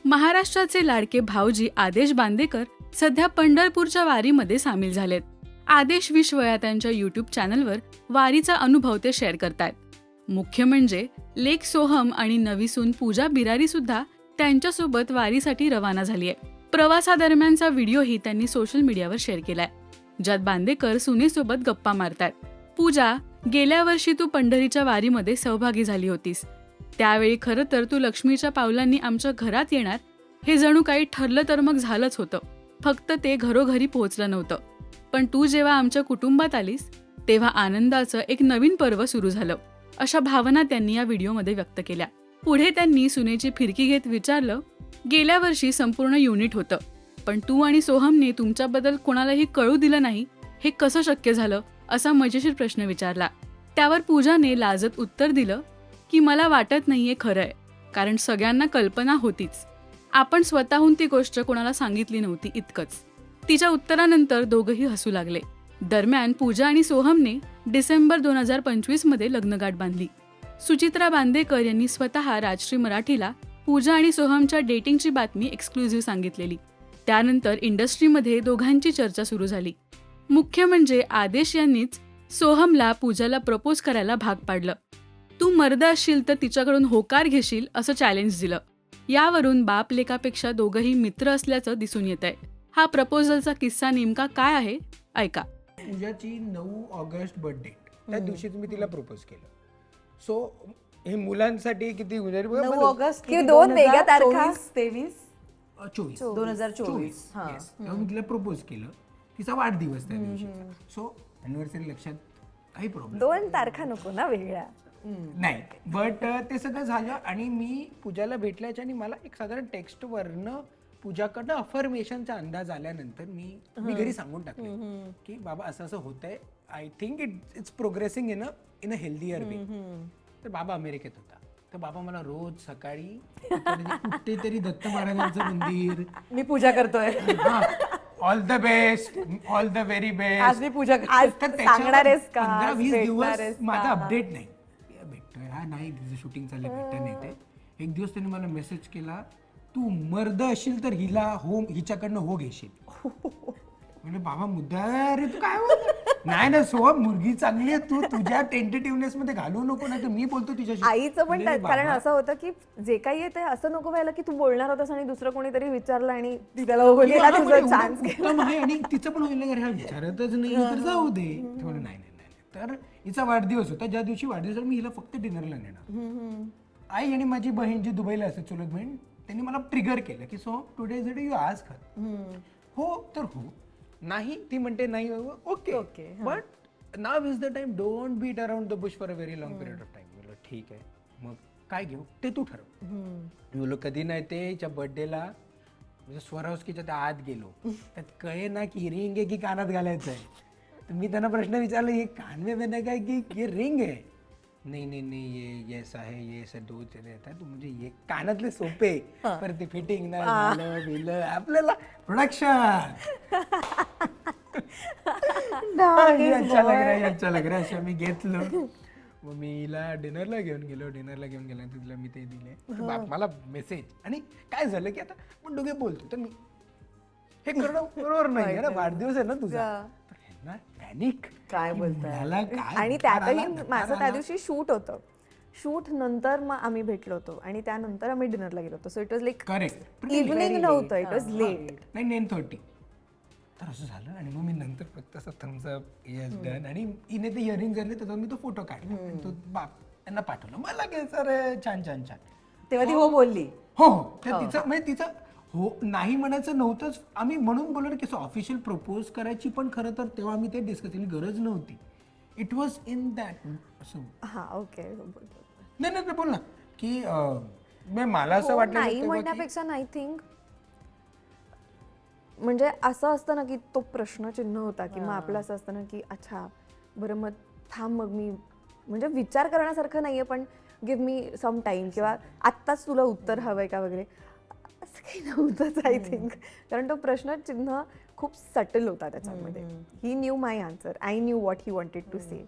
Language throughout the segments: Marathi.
महाराष्ट्राचे लाडके भाऊजी आदेश बांदेकर सध्या पंढरपूरच्या वारीमध्ये सामील झालेत. आदेश 20 वया त्यांच्या युट्यूब चॅनलवर वारीचा अनुभव ते शेअर करतायत. मुख्य म्हणजे लेक सोहम आणि नवी सून पूजा बिरारी सुद्धा त्यांच्यासोबत वारीसाठी रवाना झाली आहे. प्रवासादरम्यानचा व्हिडिओही त्यांनी सोशल मीडियावर शेअर केलाय, ज्यात बांदेकर सुनेसोबत गप्पा मारतायत. पूजा, गेल्या वर्षी तू पंढरीच्या वारीमध्ये सहभागी झाली होतीस. त्यावेळी खरं तर तू लक्ष्मीच्या पावलांनी आमच्या घरात येणार हे जणू काही ठरलं तर मग झालंच होतं. फक्त ते घरोघरी पोहोचलं नव्हतं. पण तू जेव्हा आमच्या कुटुंबात आलीस तेव्हा आनंदाचं एक नवीन पर्व सुरू झालं. अशा भावना त्यांनी या व्हिडिओमध्ये व्यक्त केल्या. पुढे त्यांनी सुनेची फिरकी घेत विचारलं, गेल्या वर्षी संपूर्ण युनिट होतं, पण तू आणि सोहमने तुमच्याबद्दल कोणालाही कळू दिलं नाही, हे कसं शक्य झालं, असा मजेशीर प्रश्न विचारला. त्यावर पूजाने लाजत उत्तर दिलं की मला वाटत नाहीये खरंय, कारण सगळ्यांना कल्पना होतीच. आपण स्वतःहून ती गोष्ट कोणाला सांगितली नव्हती, इतकंच. तिच्या उत्तरानंतर दोघंही हसू लागले. दरम्यान पूजा आणि सोहमने डिसेंबर 2025 मध्ये लग्नगाठ बांधली. सुचित्रा बांदेकर यांनी स्वतः राजश्री मराठीला पूजा आणि सोहमच्या डेटिंगची बातमी एक्सक्लुझिव्ह सांगितलेली. त्यानंतर इंडस्ट्रीमध्ये दोघांची चर्चा सुरू झाली. मुख्य म्हणजे आदेश यांनीच सोहमला पूजाला प्रपोज करायला भाग पाडलं. तू मर्द असशील तर तिच्याकडून होकार घेशील असं चॅलेंज दिलं. यावरून बाप लेकापेक्षा दोघंही मित्र असल्याचं दिसून येत आहे. हा प्रपोजलचा किस्सा नेमका काय आहे, ऐका. पूजाची 9 ऑगस्ट बर्थडे, त्या दिवशी तुम्ही तिला प्रपोज केलं. सो हे मुलांसाठी किती 9 ऑगस्ट की दोन वेगळ्या तारखा 23 2024 तेव्हा मी तिला प्रपोज केलं. तिचा वाढदिवस त्या दिवशीचा. सो अॅनिव्हर्सरी लक्षात काही प्रॉब्लेम 2 तारखा नको ना वेगळ्या. नाही, बट ते सगळं झालं आणि मी पूजाला भेटल्याच्या आणि मला एक साधारण टेक्स्टवरनं पूजाकडनं अफर्मेशनचा अंदाज आल्यानंतर मी घरी सांगून टाकले की बाबा असं असं होतंय. I think it's progressing in a healthier way. तर बाबा अमेरिकेत होता. तर बाबा मला रोज सकाळी कुठेतरी दत्त महाराजांचं मंदिर, मी पूजा करतोय, all the best, all the very best, आज मी पूजा आज सांगणार आहेस का? 15-20 भेटणार दिवस आहेस माझा का? अपडेट नाही. भेटतोय हा नाही, तिचं शूटिंग चाललंय, भेटता नाही ते. एक दिवस त्याने मला मेसेज केला, तू मर्द असशील तर हिच्याकडनं हो घेशील. म्हणजे बाबा मुद्दा, अरे तू काय नाही ना सोहम, मुलगी चांगली आहे, तू तुझ्या टेंटेटिव्हनेस मध्ये घालू नको, नाही तर मी बोलतो तिच्याशी. आईचं पण कारण असं होतं की जे काही येते असं नको व्हायला की तू बोलणार होतास आणि दुसरं कोणीतरी विचारलं आणि त्याला तुझा चान्स उत्तम आहे. आणि तिचं पण होईल ना, विचारतच नाही तर जाऊ दे. नाही नाही नाही. तर हिचा वाढदिवस होता, ज्या दिवशी वाढदिवसाला मी हिला फक्त डिनरला नेणार. आई आणि माझी बहीण जी दुबईला असते, चुलत बहीण, त्यांनी मला ट्रिगर केलं की सो टुडे इज यू आज हो तर हो, नाही ती म्हणते नाही, okay okay, but now is the time, don't beat around the bush for a very long period of time. बोललो ठीक आहे, मग काय घेऊ ते तू ठरव. बोललो कधी नाही ते हिच्या बर्थडेला स्वरावस्कीच्या त्या आत गेलो, त्यात कळे ना की रिंग आहे की कानात घालायचं आहे. तर मी त्यांना प्रश्न विचारला, हे कानवे बने काय की ये रिंग आहे? नहीं नहीं नहीं, ये ऐसा है, ये ऐसा दो रहता है, तो मुझे ये कानातले सोपे, पर ते फिटिंग ना झालं बिलं आपल्याला प्रोडक्शन. अच्छा लग रहा है. मी घेतलं. मग मी हिला डिनरला घेऊन गेल्यानंतर तिला मी ते दिले. मला मेसेज, आणि काय झालं की आता पण दोघे बोलतो, तर मी हे करणं बरोबर नाही ना, वाढदिवस आहे ना तुझा. पॅनिक काय बोलताय. आणि त्यातही माझं त्या दिवशी शूट होतं. शूट नंतर मग आम्ही भेटलो होतो आणि त्यानंतर आम्ही डिनरला गेलो होतो. So it was like correct evening नव्हतं, इट वॉज लेट. नाही 9:30. तर असं झालं आणि मग मी नंतर फक्त असं थम्सअप येस डन, आणि हिने ते इयरिंग झाले, त्याचा मी तो फोटो काढला आणि तो बाप त्यांना पाठवला. मला काय सर छान छान छान. तेव्हा ती हो बोलली. हो, तिचं म्हणजे तिचं हो नाही म्हणायचं नव्हतंच. आम्ही म्हणून बोललो की ऑफिशियल प्रपोज करायची, पण खरं तर तेव्हा आम्ही ते डिस्कस केली, गरज नव्हती. It was in that. असं हा ओके. नाही नाही बोल ना की मला असं वाटलं नाही म्हणण्यापेक्षा आय थिंक म्हणजे असं असतं ना की तो प्रश्नचिन्ह होता की मग आपलं असं असतं ना की अच्छा बरं मग थांब, मग मी म्हणजे विचार करण्यासारखं नाहीये, पण गिव्ह मी सम टाइम, किंवा आत्ताच तुला उत्तर हवंय का वगैरे, असं काही नव्हतंच आय थिंक. कारण तो प्रश्नचिन्ह खूप सटल होता त्याच्यामध्ये. He knew my answer, I knew what he wanted to say.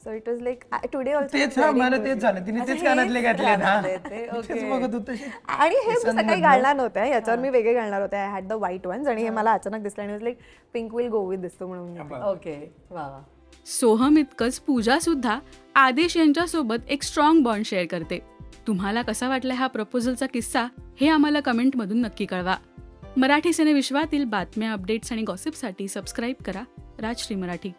So it was like today also तेच मला तेच झालं, तिने तेच कानातले घातले ना, तेच बघत होतं. आणि हे मी सकाळी घालणार नव्हते, याच्यावर मी वेगळे घालणार होते. I had the white ones आणि हे मला अचानक दिसलं आणि like pink will go with दिसतो म्हणून. ओके वा वा. सोहम इतकंच पूजा सुद्धा आदेश यांच्यासोबत एक स्ट्रॉंग बॉन्ड शेअर करते. तुम्हाला कसा वाटला हा प्रपोजलचा किस्सा हे आम्हाला कमेंटमधून नक्की कळवा. मराठी सिनेविश्वातील बातम्या, अपडेट्स आणि गॉसिपसाठी सबस्क्राईब करा राजश्री मराठी.